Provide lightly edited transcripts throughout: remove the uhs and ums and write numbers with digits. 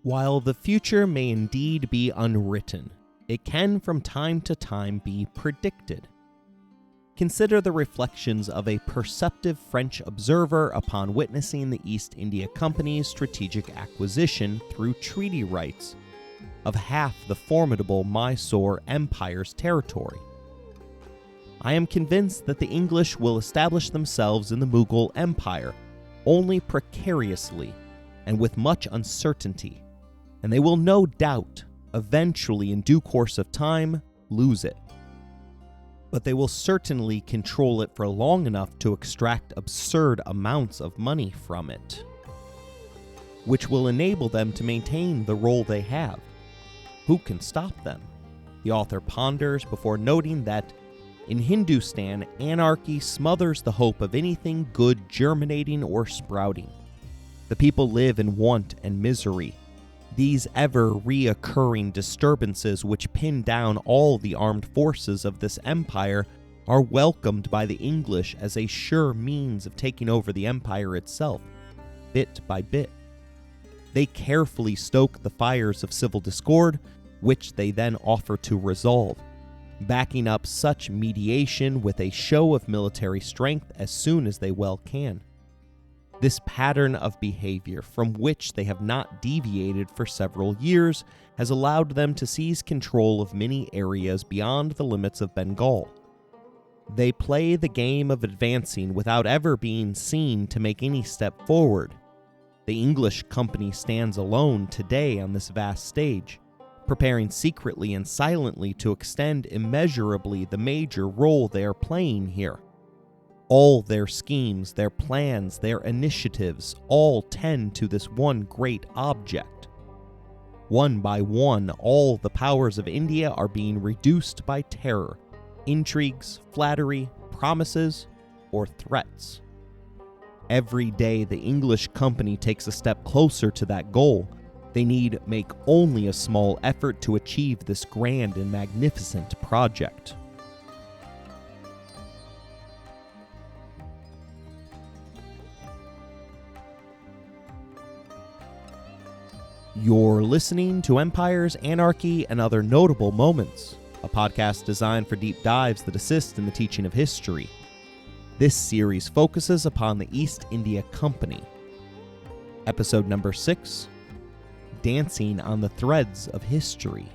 While the future may indeed be unwritten, it can from time to time be predicted. Consider the reflections of a perceptive French observer upon witnessing the East India Company's strategic acquisition through treaty rights of half the formidable Mysore Empire's territory. I am convinced that the English will establish themselves in the Mughal Empire only precariously and with much uncertainty, and they will no doubt, eventually in due course of time, lose it. But they will certainly control it for long enough to extract absurd amounts of money from it, which will enable them to maintain the role they have. Who can stop them? The author ponders before noting that in Hindustan, anarchy smothers the hope of anything good germinating or sprouting. The people live in want and misery. These ever-reoccurring disturbances which pin down all the armed forces of this empire are welcomed by the English as a sure means of taking over the empire itself, bit by bit. They carefully stoke the fires of civil discord, which they then offer to resolve, backing up such mediation with a show of military strength as soon as they well can. This pattern of behavior, from which they have not deviated for several years, has allowed them to seize control of many areas beyond the limits of Bengal. They play the game of advancing without ever being seen to make any step forward. The English company stands alone today on this vast stage, preparing secretly and silently to extend immeasurably the major role they are playing here. All their schemes, their plans, their initiatives all tend to this one great object. One by one, all the powers of India are being reduced by terror, intrigues, flattery, promises, or threats. Every day the English company takes a step closer to that goal. They need make only a small effort to achieve this grand and magnificent project. You're listening to Empires, Anarchy, and Other Notable Moments, a podcast designed for deep dives that assist in the teaching of history. This series focuses upon the East India Company. Episode number 6, Dancing on the Threads of History.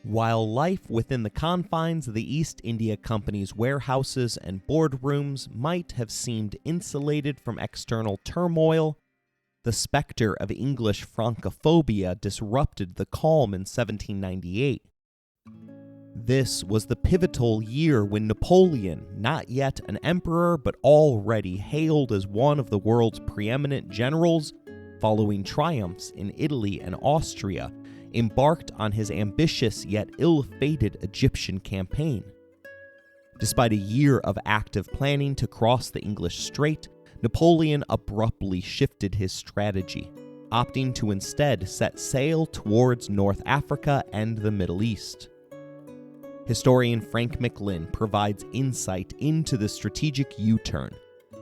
While life within the confines of the East India Company's warehouses and boardrooms might have seemed insulated from external turmoil, the specter of English Francophobia disrupted the calm in 1798. This was the pivotal year when Napoleon, not yet an emperor but already hailed as one of the world's preeminent generals, following triumphs in Italy and Austria, embarked on his ambitious yet ill-fated Egyptian campaign. Despite a year of active planning to cross the English Strait, Napoleon abruptly shifted his strategy, opting to instead set sail towards North Africa and the Middle East. Historian Frank McLynn provides insight into the strategic U-turn,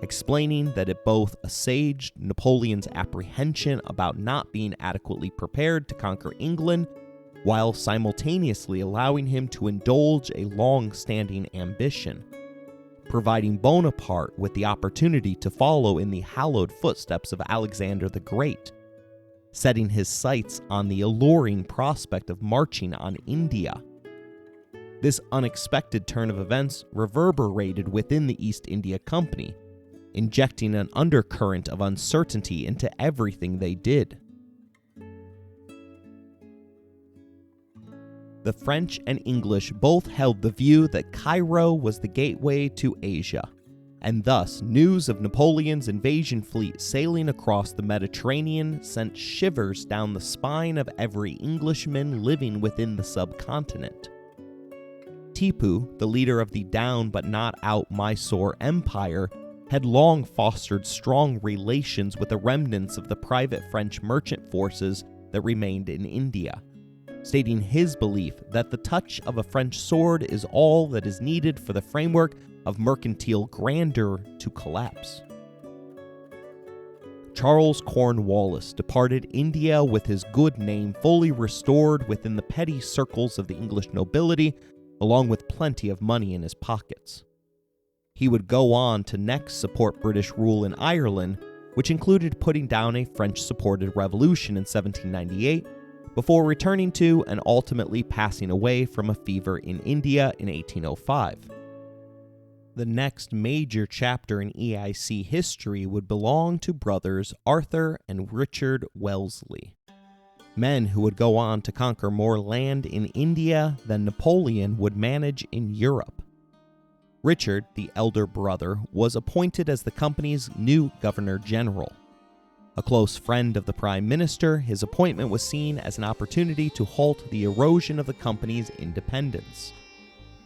explaining that it both assuaged Napoleon's apprehension about not being adequately prepared to conquer England, while simultaneously allowing him to indulge a long-standing ambition, providing Bonaparte with the opportunity to follow in the hallowed footsteps of Alexander the Great, setting his sights on the alluring prospect of marching on India. This unexpected turn of events reverberated within the East India Company, injecting an undercurrent of uncertainty into everything they did. The French and English both held the view that Cairo was the gateway to Asia, and thus news of Napoleon's invasion fleet sailing across the Mediterranean sent shivers down the spine of every Englishman living within the subcontinent. Tipu, the leader of the down but not out Mysore Empire, had long fostered strong relations with the remnants of the private French merchant forces that remained in India, stating his belief that the touch of a French sword is all that is needed for the framework of mercantile grandeur to collapse. Charles Cornwallis departed India with his good name fully restored within the petty circles of the English nobility, along with plenty of money in his pockets. He would go on to next support British rule in Ireland, which included putting down a French-supported revolution in 1798, before returning to and ultimately passing away from a fever in India in 1805. The next major chapter in EIC history would belong to brothers Arthur and Richard Wellesley, men who would go on to conquer more land in India than Napoleon would manage in Europe. Richard, the elder brother, was appointed as the company's new Governor General. A close friend of the Prime Minister, his appointment was seen as an opportunity to halt the erosion of the company's independence,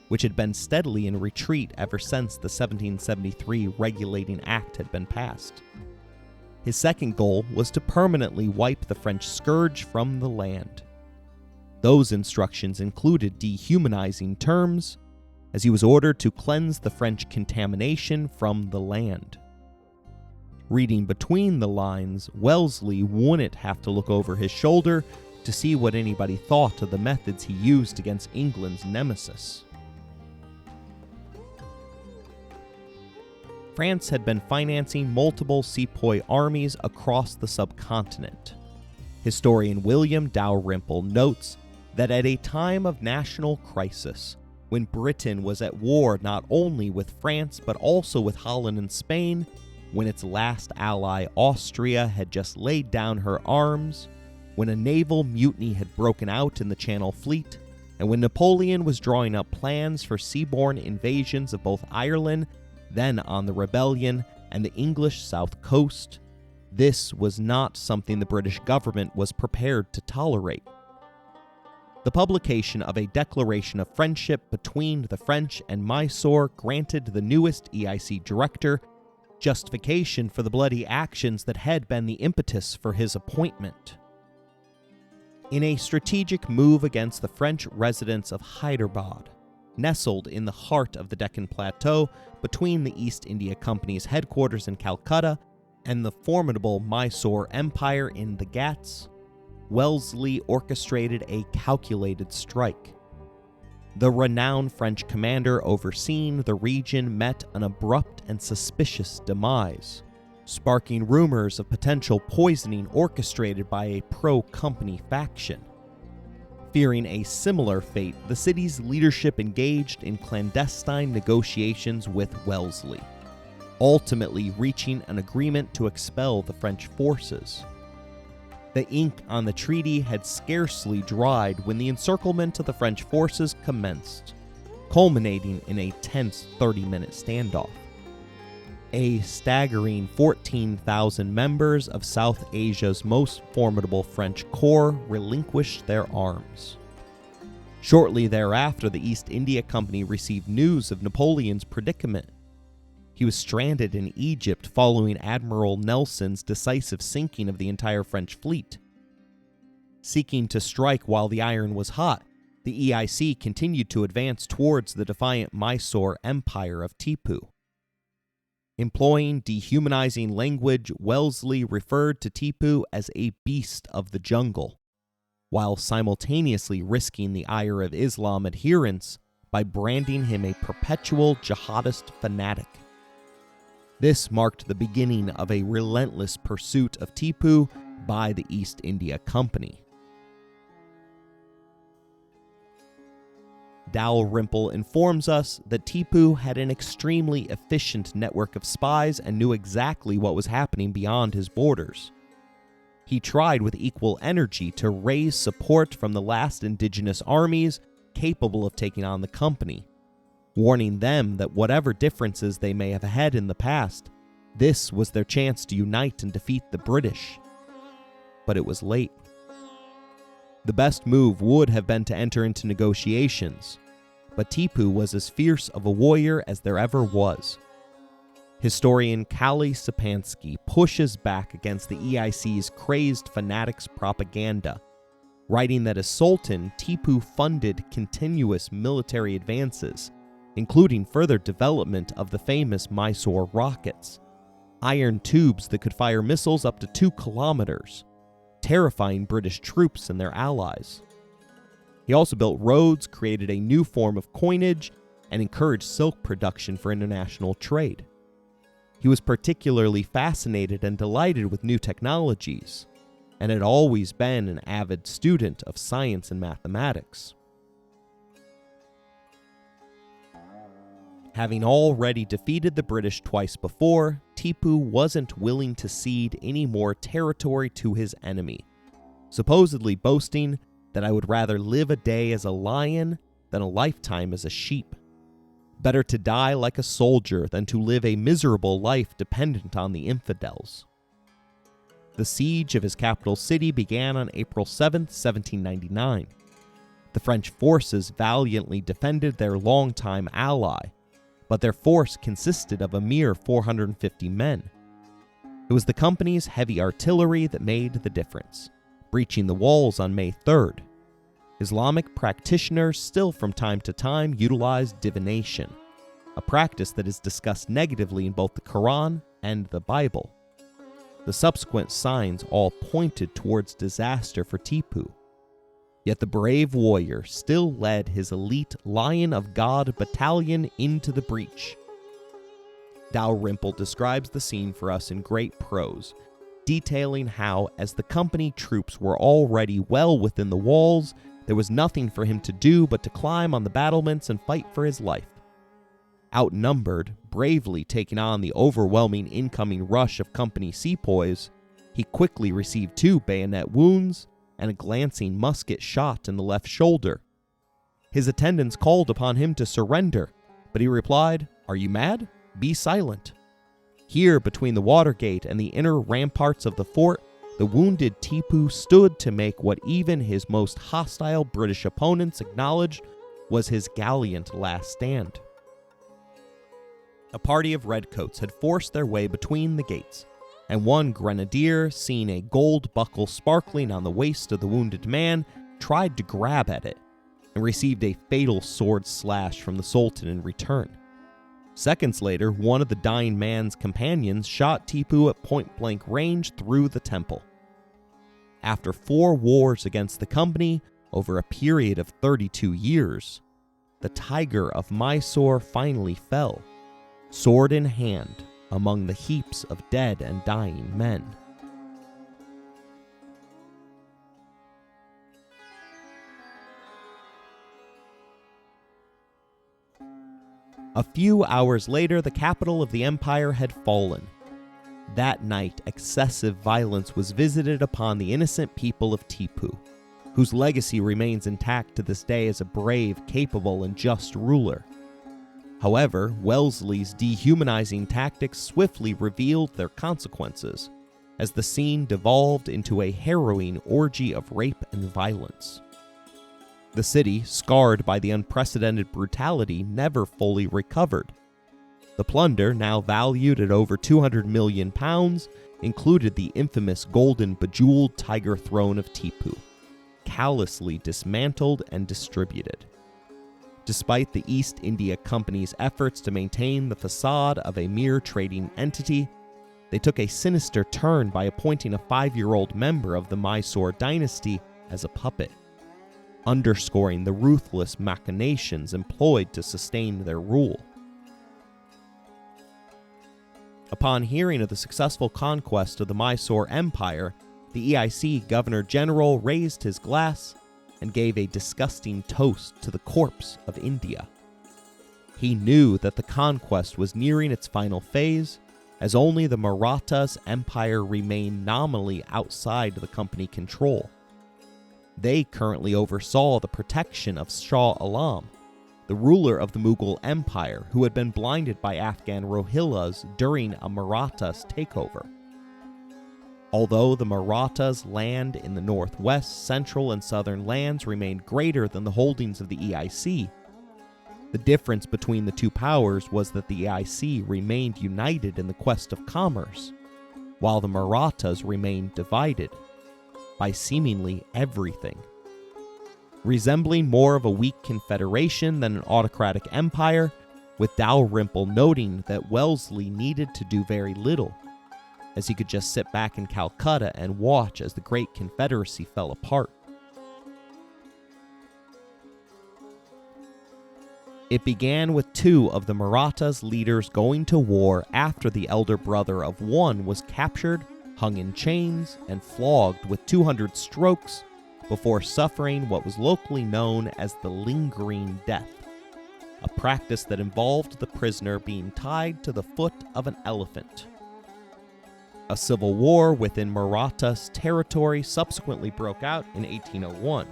which had been steadily in retreat ever since the 1773 Regulating Act had been passed. His second goal was to permanently wipe the French scourge from the land. Those instructions included dehumanizing terms, as he was ordered to cleanse the French contamination from the land. Reading between the lines, Wellesley wouldn't have to look over his shoulder to see what anybody thought of the methods he used against England's nemesis. France had been financing multiple sepoy armies across the subcontinent. Historian William Dalrymple notes that at a time of national crisis, when Britain was at war not only with France but also with Holland and Spain, when its last ally Austria had just laid down her arms, when a naval mutiny had broken out in the Channel Fleet, and when Napoleon was drawing up plans for seaborne invasions of both Ireland, then on the rebellion, and the English south coast, this was not something the British government was prepared to tolerate. The publication of a declaration of friendship between the French and Mysore granted the newest EIC director justification for the bloody actions that had been the impetus for his appointment. In a strategic move against the French residents of Hyderabad, nestled in the heart of the Deccan Plateau between the East India Company's headquarters in Calcutta and the formidable Mysore Empire in the Ghats, Wellesley orchestrated a calculated strike. The renowned French commander overseeing the region met an abrupt and suspicious demise, sparking rumors of potential poisoning orchestrated by a pro-company faction. Fearing a similar fate, the city's leadership engaged in clandestine negotiations with Wellesley, ultimately reaching an agreement to expel the French forces. The ink on the treaty had scarcely dried when the encirclement of the French forces commenced, culminating in a tense 30-minute standoff. A staggering 14,000 members of South Asia's most formidable French corps relinquished their arms. Shortly thereafter, the East India Company received news of Napoleon's predicament. He was stranded in Egypt following Admiral Nelson's decisive sinking of the entire French fleet. Seeking to strike while the iron was hot, the EIC continued to advance towards the defiant Mysore Empire of Tipu. Employing dehumanizing language, Wellesley referred to Tipu as a beast of the jungle, while simultaneously risking the ire of Islam adherents by branding him a perpetual jihadist fanatic. This marked the beginning of a relentless pursuit of Tipu by the East India Company. Dalrymple informs us that Tipu had an extremely efficient network of spies and knew exactly what was happening beyond his borders. He tried with equal energy to raise support from the last indigenous armies capable of taking on the company, warning them that whatever differences they may have had in the past, this was their chance to unite and defeat the British. But it was late. The best move would have been to enter into negotiations, but Tipu was as fierce of a warrior as there ever was. Historian Kali Sapansky pushes back against the EIC's crazed fanatics' propaganda, writing that as Sultan, Tipu funded continuous military advances, including further development of the famous Mysore rockets, iron tubes that could fire missiles up to 2 kilometers, terrifying British troops and their allies. He also built roads, created a new form of coinage, and encouraged silk production for international trade. He was particularly fascinated and delighted with new technologies, and had always been an avid student of science and mathematics. Having already defeated the British twice before, Tipu wasn't willing to cede any more territory to his enemy, supposedly boasting that I would rather live a day as a lion than a lifetime as a sheep. Better to die like a soldier than to live a miserable life dependent on the infidels. The siege of his capital city began on April 7, 1799. The French forces valiantly defended their longtime ally, but their force consisted of a mere 450 men. It was the company's heavy artillery that made the difference, breaching the walls on May 3rd. Islamic practitioners still from time to time utilized divination, a practice that is discussed negatively in both the Quran and the Bible. The subsequent signs all pointed towards disaster for Tipu. Yet the brave warrior still led his elite Lion of God battalion into the breach. Dalrymple describes the scene for us in great prose, detailing how, as the company troops were already well within the walls, there was nothing for him to do but to climb on the battlements and fight for his life. Outnumbered, bravely taking on the overwhelming incoming rush of company sepoys, he quickly received 2 bayonet wounds and a glancing musket shot in the left shoulder. His attendants called upon him to surrender, but he replied, "Are you mad? Be silent." Here, between the Watergate and the inner ramparts of the fort, the wounded Tipu stood to make what even his most hostile British opponents acknowledged was his gallant last stand. A party of redcoats had forced their way between the gates, and one grenadier, seeing a gold buckle sparkling on the waist of the wounded man, tried to grab at it, and received a fatal sword slash from the Sultan in return. Seconds later, one of the dying man's companions shot Tipu at point-blank range through the temple. After 4 wars against the company over a period of 32 years, the Tiger of Mysore finally fell, sword in hand, among the heaps of dead and dying men. A few hours later, the capital of the empire had fallen. That night, excessive violence was visited upon the innocent people of Tipu, whose legacy remains intact to this day as a brave, capable, and just ruler. However, Wellesley's dehumanizing tactics swiftly revealed their consequences, as the scene devolved into a harrowing orgy of rape and violence. The city, scarred by the unprecedented brutality, never fully recovered. The plunder, now valued at over £200 million, included the infamous golden bejeweled tiger throne of Tipu, callously dismantled and distributed. Despite the East India Company's efforts to maintain the facade of a mere trading entity, they took a sinister turn by appointing a 5-year-old member of the Mysore dynasty as a puppet, underscoring the ruthless machinations employed to sustain their rule. Upon hearing of the successful conquest of the Mysore Empire, the EIC Governor-General raised his glass and gave a disgusting toast to the corpse of India. He knew that the conquest was nearing its final phase, as only the Marathas Empire remained nominally outside the company control. They currently oversaw the protection of Shah Allam, the ruler of the Mughal Empire, who had been blinded by Afghan Rohillas during a Marathas takeover. Although the Marathas' land in the northwest, central, and southern lands remained greater than the holdings of the EIC, the difference between the two powers was that the EIC remained united in the quest of commerce, while the Marathas remained divided by seemingly everything Resembling more of a weak confederation than an autocratic empire, with Dalrymple noting that Wellesley needed to do very little, as he could just sit back in Calcutta and watch as the great Confederacy fell apart. It began with two of the Marathas' leaders going to war after the elder brother of one was captured, hung in chains, and flogged with 200 strokes before suffering what was locally known as the lingering death, a practice that involved the prisoner being tied to the foot of an elephant. A civil war within Marathas territory subsequently broke out in 1801.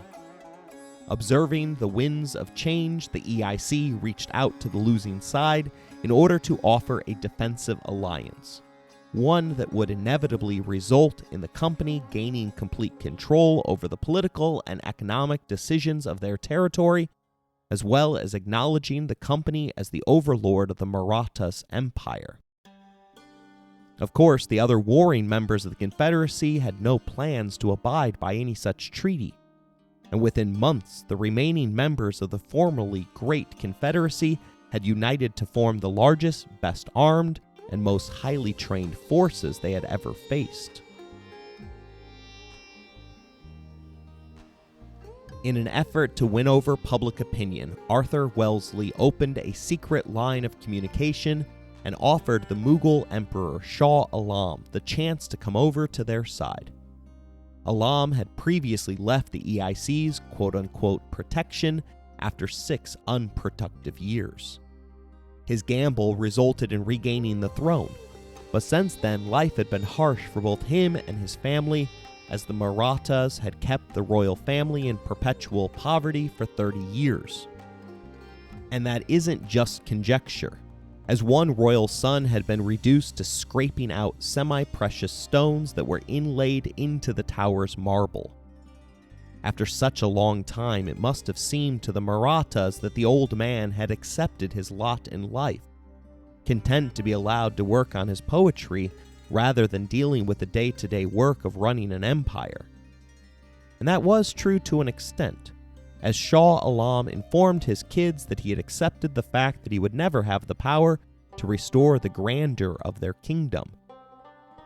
Observing the winds of change, the EIC reached out to the losing side in order to offer a defensive alliance, one that would inevitably result in the company gaining complete control over the political and economic decisions of their territory, as well as acknowledging the company as the overlord of the Marathas Empire. Of course, the other warring members of the Confederacy had no plans to abide by any such treaty, and within months, the remaining members of the formerly Great Confederacy had united to form the largest, best armed, and most highly trained forces they had ever faced. In an effort to win over public opinion, Arthur Wellesley opened a secret line of communication and offered the Mughal Emperor Shah Allam the chance to come over to their side. Allam had previously left the EIC's quote-unquote protection after 6 unproductive years. His gamble resulted in regaining the throne, but since then life had been harsh for both him and his family, as the Marathas had kept the royal family in perpetual poverty for 30 years. And that isn't just conjecture, as one royal son had been reduced to scraping out semi-precious stones that were inlaid into the tower's marble. After such a long time, it must have seemed to the Marathas that the old man had accepted his lot in life, content to be allowed to work on his poetry rather than dealing with the day-to-day work of running an empire. And that was true to an extent, as Shah Allam informed his kids that he had accepted the fact that he would never have the power to restore the grandeur of their kingdom.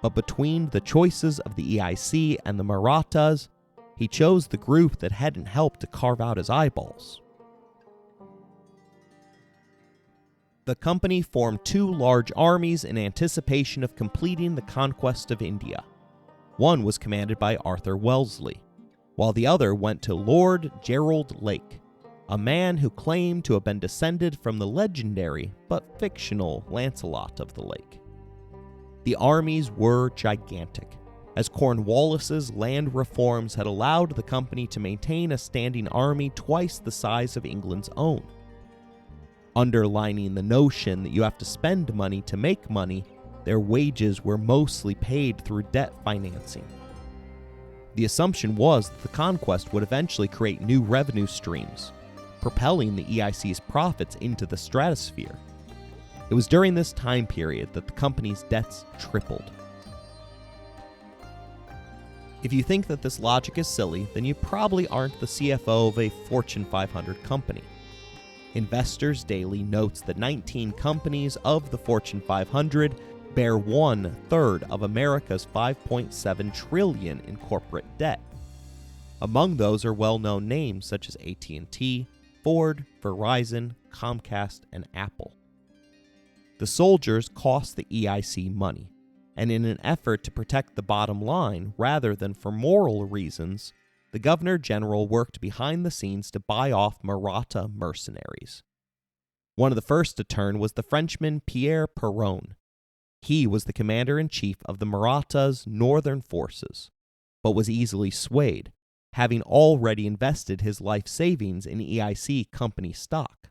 But between the choices of the EIC and the Marathas, he chose the group that hadn't helped to carve out his eyeballs. The company formed 2 large armies in anticipation of completing the conquest of India. One was commanded by Arthur Wellesley, while the other went to Lord Gerald Lake, a man who claimed to have been descended from the legendary but fictional Lancelot of the Lake. The armies were gigantic, as Cornwallis's land reforms had allowed the company to maintain a standing army twice the size of England's own. Underlining the notion that you have to spend money to make money, their wages were mostly paid through debt financing. The assumption was that the conquest would eventually create new revenue streams, propelling the EIC's profits into the stratosphere. It was during this time period that the company's debts tripled. If you think that this logic is silly, then you probably aren't the CFO of a Fortune 500 company. Investors Daily notes that 19 companies of the Fortune 500 bear 1/3 of America's $5.7 trillion in corporate debt. Among those are well-known names such as AT&T, Ford, Verizon, Comcast, and Apple. The soldiers cost the EIC money, and in an effort to protect the bottom line rather than for moral reasons, the Governor General worked behind the scenes to buy off Maratha mercenaries. One of the first to turn was the Frenchman Pierre Perron. He was the commander-in-chief of the Marathas' northern forces, but was easily swayed, having already invested his life savings in EIC company stock.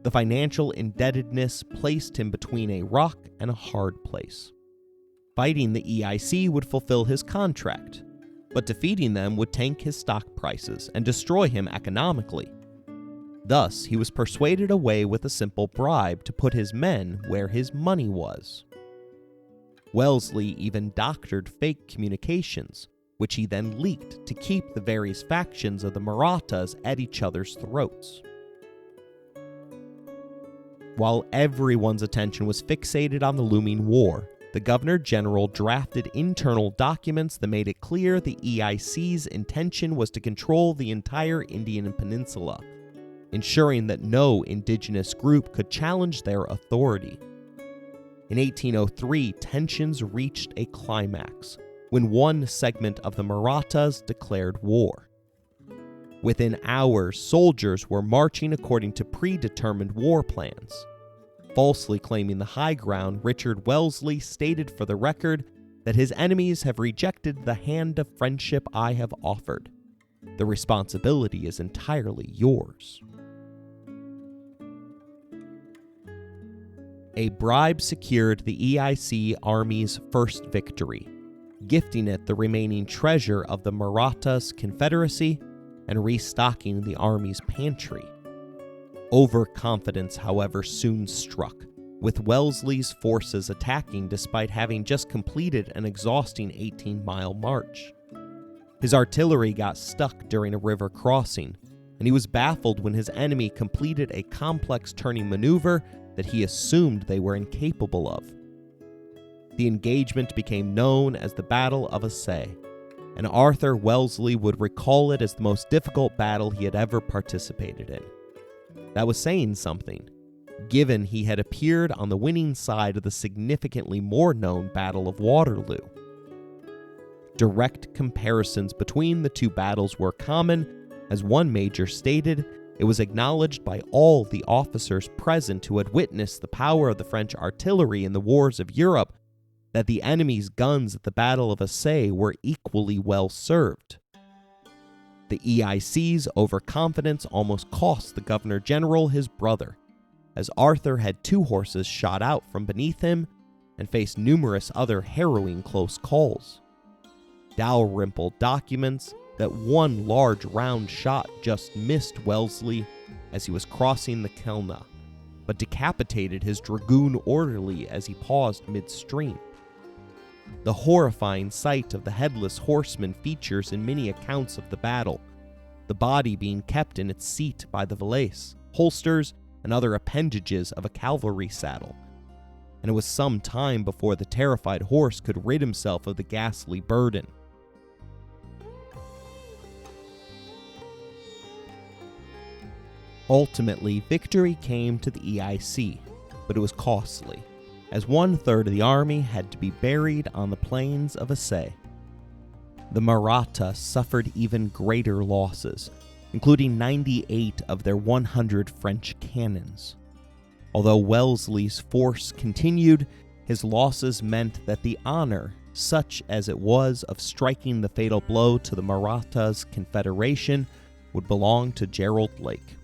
The financial indebtedness placed him between a rock and a hard place. Fighting the EIC would fulfill his contract, but defeating them would tank his stock prices and destroy him economically. Thus, he was persuaded away with a simple bribe to put his men where his money was. Wellesley even doctored fake communications, which he then leaked to keep the various factions of the Marathas at each other's throats. While everyone's attention was fixated on the looming war, the Governor-General drafted internal documents that made it clear the EIC's intention was to control the entire Indian peninsula, ensuring that no indigenous group could challenge their authority. In 1803, tensions reached a climax when one segment of the Marathas declared war. Within hours, soldiers were marching according to predetermined war plans. Falsely claiming the high ground, Richard Wellesley stated for the record that his enemies have rejected the hand of friendship I have offered. The responsibility is entirely yours. A bribe secured the EIC Army's first victory, gifting it the remaining treasure of the Marathas Confederacy and restocking the Army's pantry. Overconfidence, however, soon struck, with Wellesley's forces attacking despite having just completed an exhausting 18-mile march. His artillery got stuck during a river crossing, and he was baffled when his enemy completed a complex turning maneuver that he assumed they were incapable of. The engagement became known as the Battle of Assaye, and Arthur Wellesley would recall it as the most difficult battle he had ever participated in. That was saying something, given he had appeared on the winning side of the significantly more known Battle of Waterloo. Direct comparisons between the two battles were common, as one major stated, it was acknowledged by all the officers present who had witnessed the power of the French artillery in the wars of Europe that the enemy's guns at the Battle of Assaye were equally well served. The EIC's overconfidence almost cost the Governor-General his brother, as Arthur had 2 horses shot out from beneath him and faced numerous other harrowing close calls. Dalrymple documents that one large round shot just missed Wellesley as he was crossing the Kelna, but decapitated his dragoon orderly as he paused midstream. The horrifying sight of the headless horseman features in many accounts of the battle, the body being kept in its seat by the valise, holsters, and other appendages of a cavalry saddle, and it was some time before the terrified horse could rid himself of the ghastly burden. Ultimately, victory came to the EIC, but it was costly, as 1/3 of the army had to be buried on the plains of Assaye. The Marathas suffered even greater losses, including 98 of their 100 French cannons. Although Wellesley's force continued, his losses meant that the honor, such as it was of striking the fatal blow to the Marathas Confederation, would belong to Gerald Lake.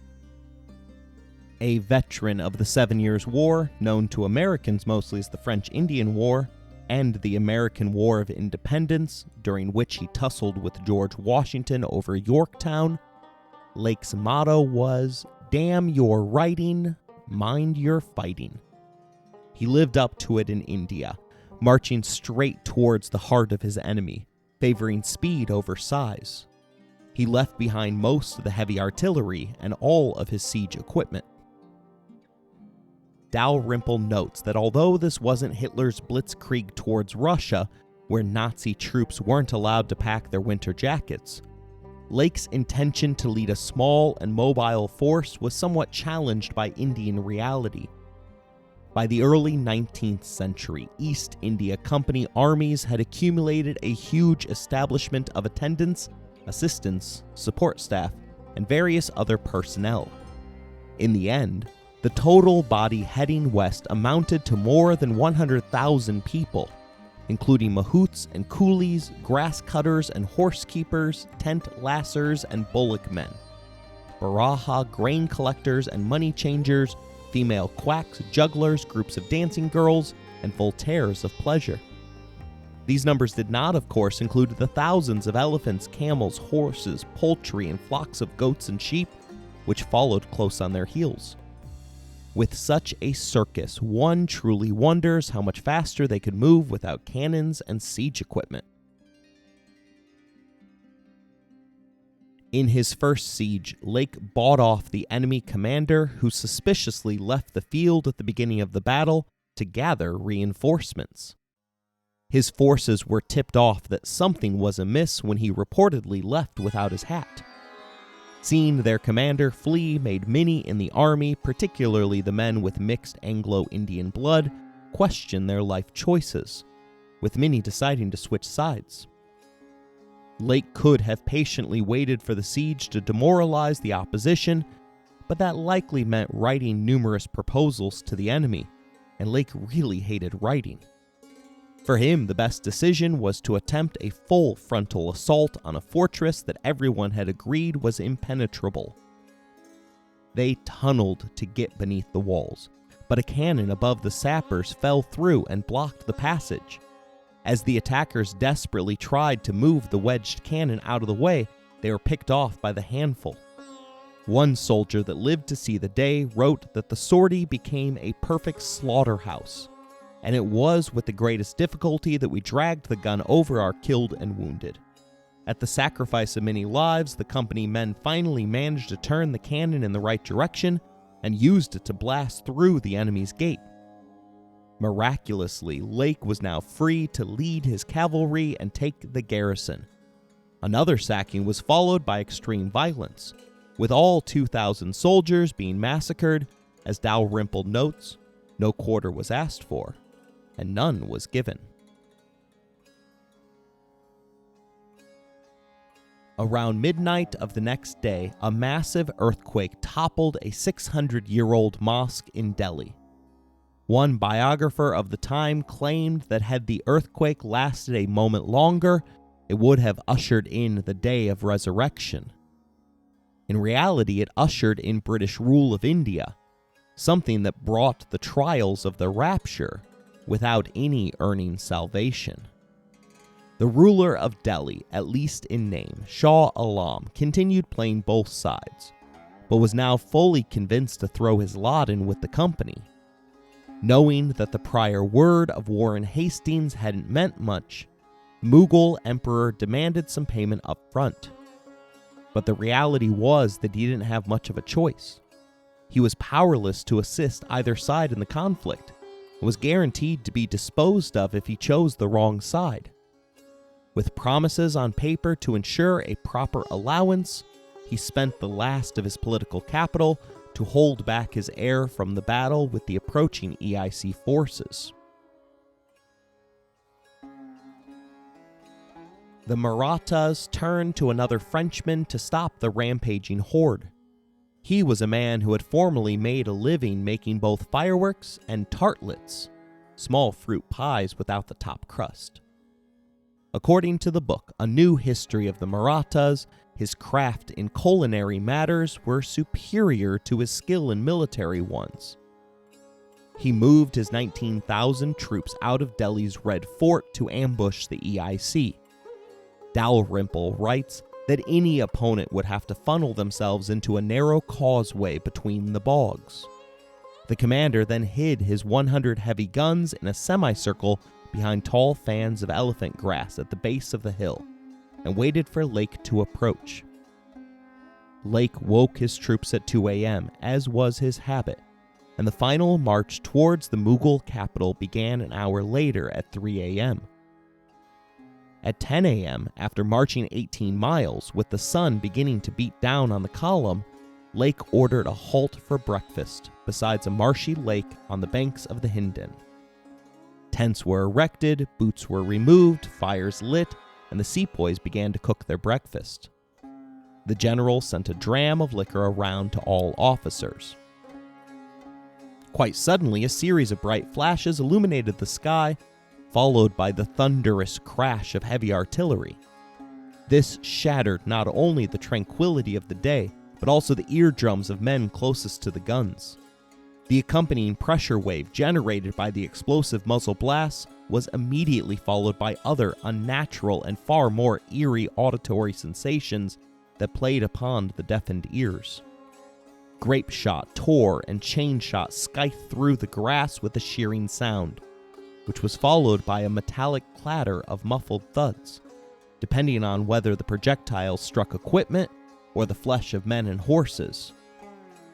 A veteran of the 7 Years' War, known to Americans mostly as the French-Indian War, and the American War of Independence, during which he tussled with George Washington over Yorktown, Lake's motto was, "Damn your writing, mind your fighting." He lived up to it in India, marching straight towards the heart of his enemy, favoring speed over size. He left behind most of the heavy artillery and all of his siege equipment. Dalrymple notes that although this wasn't Hitler's blitzkrieg towards Russia, where Nazi troops weren't allowed to pack their winter jackets, Lake's intention to lead a small and mobile force was somewhat challenged by Indian reality. By the early 19th century, East India Company armies had accumulated a huge establishment of attendants, assistants, support staff, and various other personnel. In the end, the total body heading west amounted to more than 100,000 people, including mahouts and coolies, grass cutters and horse keepers, tent lassers and bullock men, baraha grain collectors and money changers, female quacks, jugglers, groups of dancing girls, and voltaires of pleasure. These numbers did not, of course, include the thousands of elephants, camels, horses, poultry, and flocks of goats and sheep, which followed close on their heels. With such a circus, one truly wonders how much faster they could move without cannons and siege equipment. In his first siege, Lake bought off the enemy commander who suspiciously left the field at the beginning of the battle to gather reinforcements. His forces were tipped off that something was amiss when he reportedly left without his hat. Seeing their commander flee made many in the army, particularly the men with mixed Anglo-Indian blood, question their life choices, with many deciding to switch sides. Lake could have patiently waited for the siege to demoralize the opposition, but that likely meant writing numerous proposals to the enemy, and Lake really hated writing. For him, the best decision was to attempt a full frontal assault on a fortress that everyone had agreed was impenetrable. They tunneled to get beneath the walls, but a cannon above the sappers fell through and blocked the passage. As the attackers desperately tried to move the wedged cannon out of the way, they were picked off by the handful. One soldier that lived to see the day wrote that the sortie became a perfect slaughterhouse, and it was with the greatest difficulty that we dragged the gun over our killed and wounded. At the sacrifice of many lives, the company men finally managed to turn the cannon in the right direction and used it to blast through the enemy's gate. Miraculously, Lake was now free to lead his cavalry and take the garrison. Another sacking was followed by extreme violence, with all 2,000 soldiers being massacred. As Dalrymple notes, no quarter was asked for, and none was given. Around midnight of the next day, a massive earthquake toppled a 600-year-old mosque in Delhi. One biographer of the time claimed that had the earthquake lasted a moment longer, it would have ushered in the day of resurrection. In reality, it ushered in British rule of India, something that brought the trials of the rapture without any earning salvation. The ruler of Delhi, at least in name, Shah Allam, continued playing both sides, but was now fully convinced to throw his lot in with the company. Knowing that the prior word of Warren Hastings hadn't meant much, Mughal emperor demanded some payment up front. But the reality was that he didn't have much of a choice. He was powerless to assist either side in the conflict, and was guaranteed to be disposed of if he chose the wrong side. With promises on paper to ensure a proper allowance, he spent the last of his political capital to hold back his heir from the battle with the approaching EIC forces. The Marathas turned to another Frenchman to stop the rampaging horde. He was a man who had formerly made a living making both fireworks and tartlets, small fruit pies without the top crust. According to the book A New History of the Marathas, his craft in culinary matters were superior to his skill in military ones. He moved his 19,000 troops out of Delhi's Red Fort to ambush the EIC. Dalrymple writes that any opponent would have to funnel themselves into a narrow causeway between the bogs. The commander then hid his 100 heavy guns in a semicircle behind tall fans of elephant grass at the base of the hill, and waited for Lake to approach. Lake woke his troops at 2 a.m., as was his habit, and the final march towards the Mughal capital began an hour later at 3 a.m. At 10 a.m., after marching 18 miles, with the sun beginning to beat down on the column, Lake ordered a halt for breakfast beside a marshy lake on the banks of the Hindon. Tents were erected, boots were removed, fires lit, and the sepoys began to cook their breakfast. The general sent a dram of liquor around to all officers. Quite suddenly, a series of bright flashes illuminated the sky, followed by the thunderous crash of heavy artillery. This shattered not only the tranquility of the day, but also the eardrums of men closest to the guns. The accompanying pressure wave generated by the explosive muzzle blasts was immediately followed by other unnatural and far more eerie auditory sensations that played upon the deafened ears. Grape shot tore and chain shot scythed through the grass with a shearing sound, which was followed by a metallic clatter of muffled thuds, depending on whether the projectile struck equipment or the flesh of men and horses.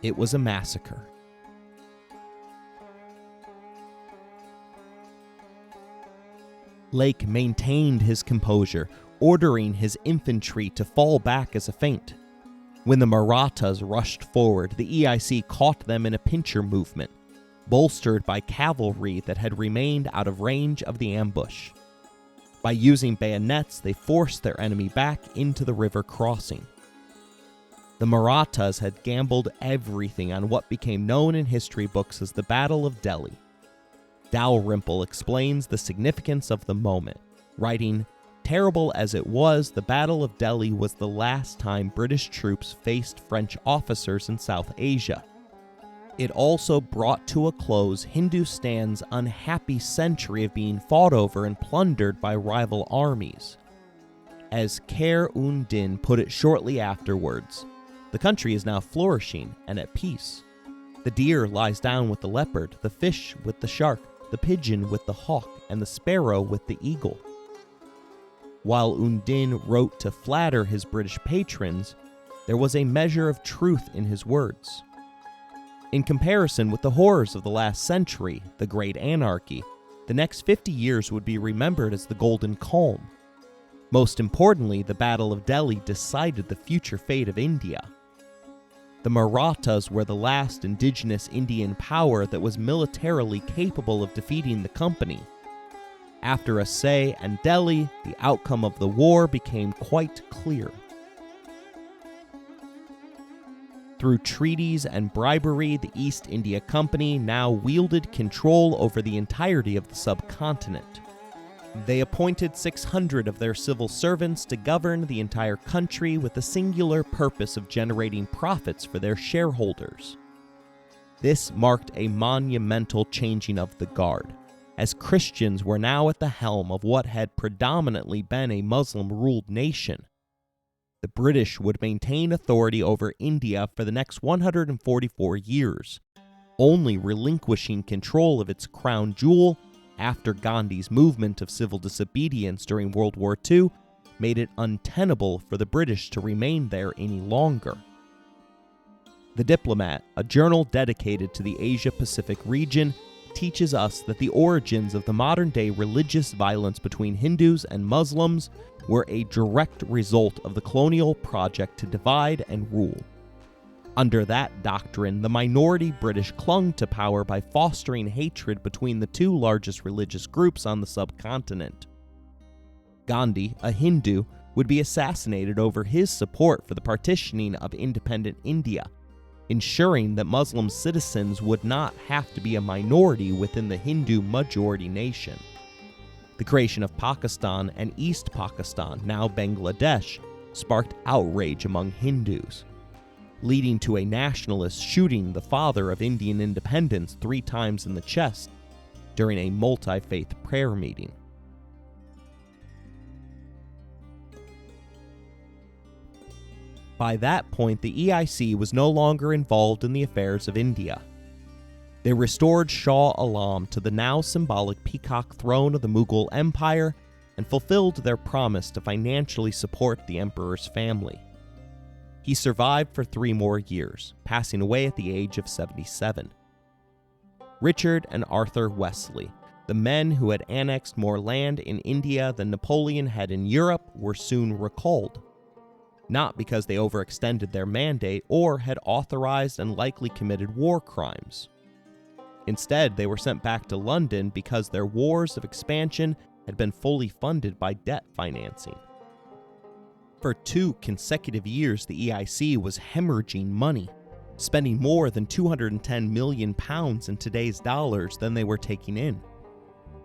It was a massacre. Lake maintained his composure, ordering his infantry to fall back as a feint. When the Marathas rushed forward, the EIC caught them in a pincer movement, bolstered by cavalry that had remained out of range of the ambush. By using bayonets, they forced their enemy back into the river crossing. The Marathas had gambled everything on what became known in history books as the Battle of Delhi. Dalrymple explains the significance of the moment, writing, "Terrible as it was, the Battle of Delhi was the last time British troops faced French officers in South Asia. It also brought to a close Hindustan's unhappy century of being fought over and plundered by rival armies." As Khair-ud-din put it shortly afterwards, the country is now flourishing and at peace. The deer lies down with the leopard, the fish with the shark, the pigeon with the hawk, and the sparrow with the eagle. While Undin wrote to flatter his British patrons, there was a measure of truth in his words. In comparison with the horrors of the last century, the Great Anarchy, the next 50 years would be remembered as the Golden Calm. Most importantly, the Battle of Delhi decided the future fate of India. The Marathas were the last indigenous Indian power that was militarily capable of defeating the company. After Assaye and Delhi, the outcome of the war became quite clear. Through treaties and bribery, the East India Company now wielded control over the entirety of the subcontinent. They appointed 600 of their civil servants to govern the entire country with the singular purpose of generating profits for their shareholders. This marked a monumental changing of the guard, as Christians were now at the helm of what had predominantly been a Muslim-ruled nation. The British would maintain authority over India for the next 144 years, only relinquishing control of its crown jewel after Gandhi's movement of civil disobedience during World War II made it untenable for the British to remain there any longer. The Diplomat, a journal dedicated to the Asia-Pacific region, teaches us that the origins of the modern-day religious violence between Hindus and Muslims were a direct result of the colonial project to divide and rule. Under that doctrine, the minority British clung to power by fostering hatred between the two largest religious groups on the subcontinent. Gandhi, a Hindu, would be assassinated over his support for the partitioning of independent India, ensuring that Muslim citizens would not have to be a minority within the Hindu majority nation. The creation of Pakistan and East Pakistan, now Bangladesh, sparked outrage among Hindus, leading to a nationalist shooting the father of Indian independence 3 times in the chest during a multi-faith prayer meeting. By that point, the EIC was no longer involved in the affairs of India. They restored Shah Allam to the now symbolic peacock throne of the Mughal Empire and fulfilled their promise to financially support the emperor's family. He survived for 3 more years, passing away at the age of 77. Richard and Arthur Wellesley, the men who had annexed more land in India than Napoleon had in Europe, were soon recalled. Not because they overextended their mandate or had authorized and likely committed war crimes. Instead, they were sent back to London because their wars of expansion had been fully funded by debt financing. For 2 consecutive years, the EIC was hemorrhaging money, spending more than £210 million in today's dollars than they were taking in.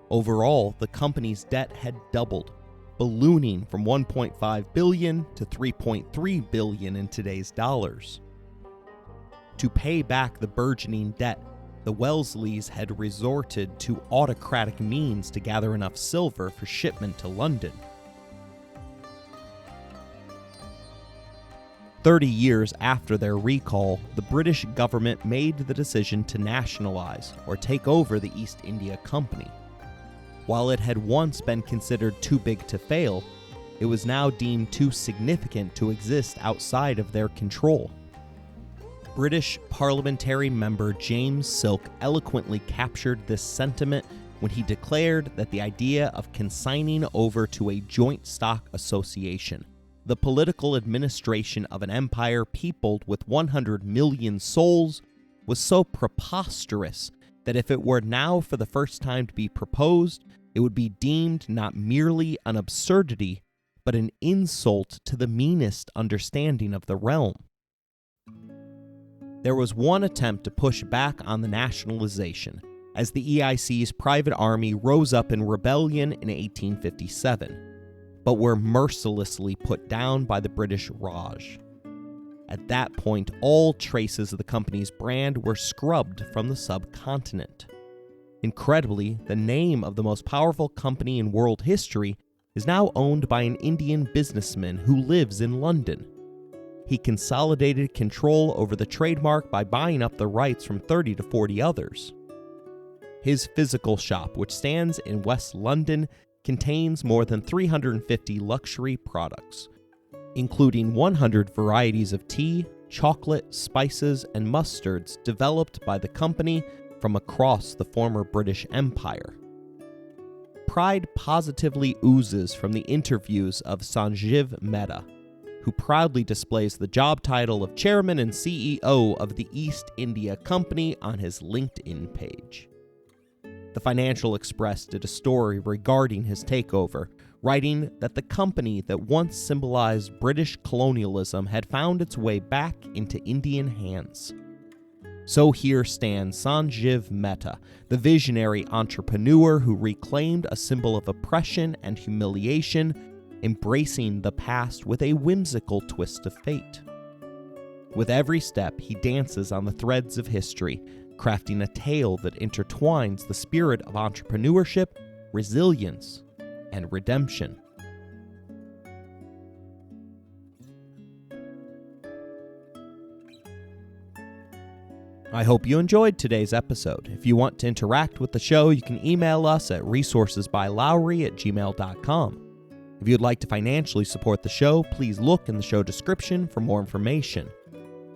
Overall, the company's debt had doubled, ballooning from $1.5 billion to $3.3 billion in today's dollars. To pay back the burgeoning debt, the Wellesleys had resorted to autocratic means to gather enough silver for shipment to London. 30 years after their recall, the British government made the decision to nationalize or take over the East India Company. While it had once been considered too big to fail, it was now deemed too significant to exist outside of their control. British parliamentary member James Silk eloquently captured this sentiment when he declared that the idea of consigning over to a joint stock association, the political administration of an empire peopled with 100 million souls, was so preposterous that if it were now for the first time to be proposed, it would be deemed not merely an absurdity, but an insult to the meanest understanding of the realm. There was one attempt to push back on the nationalization, as the EIC's private army rose up in rebellion in 1857, but were mercilessly put down by the British Raj. At that point, all traces of the company's brand were scrubbed from the subcontinent. Incredibly, the name of the most powerful company in world history is now owned by an Indian businessman who lives in London. He consolidated control over the trademark by buying up the rights from 30 to 40 others. His physical shop, which stands in West London, contains more than 350 luxury products, including 100 varieties of tea, chocolate, spices, and mustards developed by the company from across the former British Empire. Pride positively oozes from the interviews of Sanjeev Mehta, who proudly displays the job title of Chairman and CEO of the East India Company on his LinkedIn page. The Financial Express did a story regarding his takeover, writing that the company that once symbolized British colonialism had found its way back into Indian hands. So here stands Sanjeev Mehta, the visionary entrepreneur who reclaimed a symbol of oppression and humiliation, embracing the past with a whimsical twist of fate. With every step, he dances on the threads of history, crafting a tale that intertwines the spirit of entrepreneurship, resilience, and redemption. I hope you enjoyed today's episode. If you want to interact with the show, you can email us at resourcesbylowery@gmail.com. If you'd like to financially support the show, please look in the show description for more information.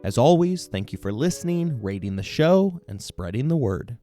As always, thank you for listening, rating the show, and spreading the word.